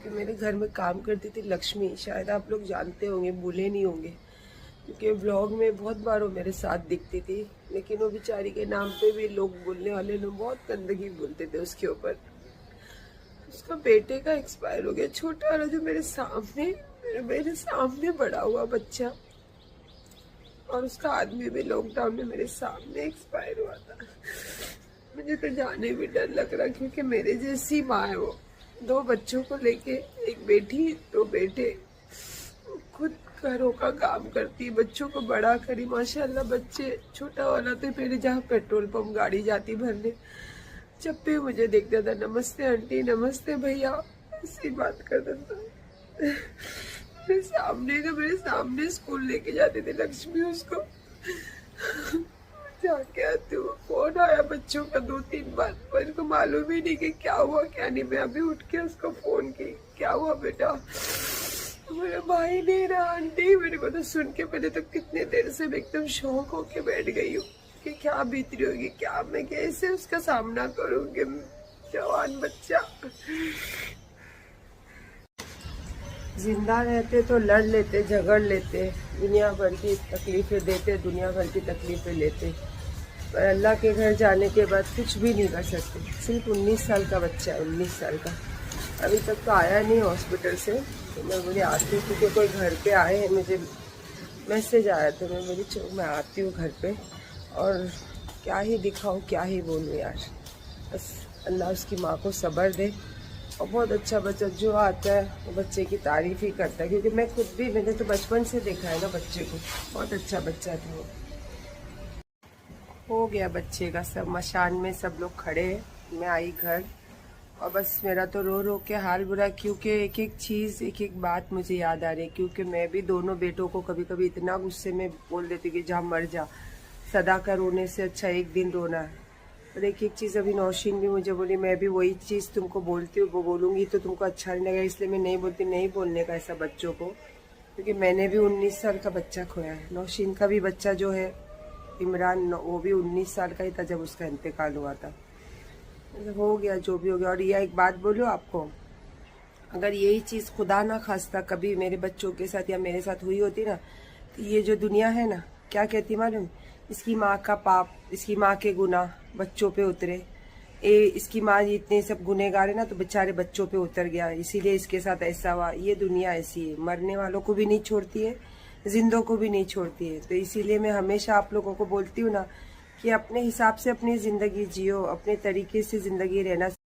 कि मेरे घर में काम करती थी लक्ष्मी, शायद आप लोग जानते होंगे, भूले नहीं होंगे, क्योंकि ब्लॉग में बहुत बार वो मेरे साथ दिखती थी। लेकिन वो बेचारी के नाम पे भी लोग, बोलने वाले लोग बहुत गंदगी बोलते थे उसके ऊपर। उसका बेटे का एक्सपायर हो गया, छोटा वाला जो मेरे सामने बड़ा हुआ बच्चा, और उसका आदमी भी लॉकडाउन में मेरे सामने एक्सपायर हुआ था। मुझे तो जाने भी डर लग रहा, क्योंकि मेरे जैसी माँ है वो, 2 बच्चों को लेके, एक बेटी 2 बेटे, खुद घरों का काम करती, बच्चों को बड़ा करी माशाल्लाह। बच्चे, छोटा वाला तो मेरे जहाँ पेट्रोल पंप गाड़ी जाती भरने, जब भी मुझे देखता था, नमस्ते आंटी, नमस्ते भैया, ऐसी बात करता था। मेरे सामने स्कूल लेके जाते थे लक्ष्मी उसको। जाके आती हूँ, फोन आया बच्चों का 2-3 बार, मेरे को मालूम ही नहीं कि क्या हुआ क्या नहीं। मैं अभी उठ के उसको फोन की, क्या हुआ बेटा? मेरा भाई नहीं रहा आंटी। मेरे को तो सुन के पहले तो कितने देर से मैं एकदम शौक होके बैठ गई हूँ कि क्या बीत रही होगी, क्या मैं कैसे उसका सामना करूँगी। जवान बच्चा, जिंदा रहते तो लड़ लेते, झगड़ लेते, दुनिया भर की तकलीफें देते, दुनिया भर की तकलीफें लेते, पर अल्लाह के घर जाने के बाद कुछ भी नहीं कर सकते। सिर्फ 19 साल का बच्चा है, 19 साल का, अभी तक तो आया नहीं हॉस्पिटल से। तो मैं बोली आती हूँ, क्योंकि कोई घर पे आए हैं, मुझे मैसेज आया, तो मैं बोली चलो मैं आती हूँ घर पे, और क्या ही दिखाऊँ, क्या ही बोलूँ यार। बस अल्लाह उसकी माँ को सब्र दे। और बहुत अच्छा बच्चा, जो आता है वो बच्चे की तारीफ ही करता है, क्योंकि मैं खुद भी, मैंने तो बचपन से देखा है ना बच्चे को। बहुत अच्छा बच्चा था वो। हो गया बच्चे का सब, मशान में सब लोग खड़े हैं, मैं आई घर, और बस मेरा तो रो रो के हाल बुरा, क्योंकि एक एक चीज़, एक एक बात मुझे याद आ रही है। क्योंकि मैं भी दोनों बेटों को कभी कभी इतना गुस्से में बोल देती कि जा मर जा, सदा का रोने से अच्छा एक दिन रोना है। और एक एक चीज़, अभी नौशीन भी मुझे बोली, मैं भी वही चीज़ तुमको बोलती हूँ, वो बोलूँगी तो तुमको अच्छा नहीं लगेगा, इसलिए मैं नहीं बोलती, नहीं बोलने का ऐसा बच्चों को। क्योंकि मैंने भी 19 साल का बच्चा खोया है। नौशीन का भी बच्चा जो है इमरान, वो भी 19 साल का ही था जब उसका इंतकाल हुआ था। हो गया जो भी हो गया। और यह एक बात बोलो आपको, अगर यही चीज़ खुदा ना खास्ता कभी मेरे बच्चों के साथ या मेरे साथ हुई होती ना, तो ये जो दुनिया है ना, क्या कहती मालूम, इसकी माँ का पाप, इसकी माँ के गुनाह बच्चों पे उतरे। इसकी माँ इतने सब गुनहगार है ना, तो बेचारे बच्चों पे उतर गया, इसीलिए इसके साथ ऐसा हुआ। ये दुनिया ऐसी है, मरने वालों को भी नहीं छोड़ती है, जिंदों को भी नहीं छोड़ती है। तो इसीलिए मैं हमेशा आप लोगों को बोलती हूँ ना, कि अपने हिसाब से अपनी ज़िंदगी जियो, अपने तरीके से ज़िंदगी रहना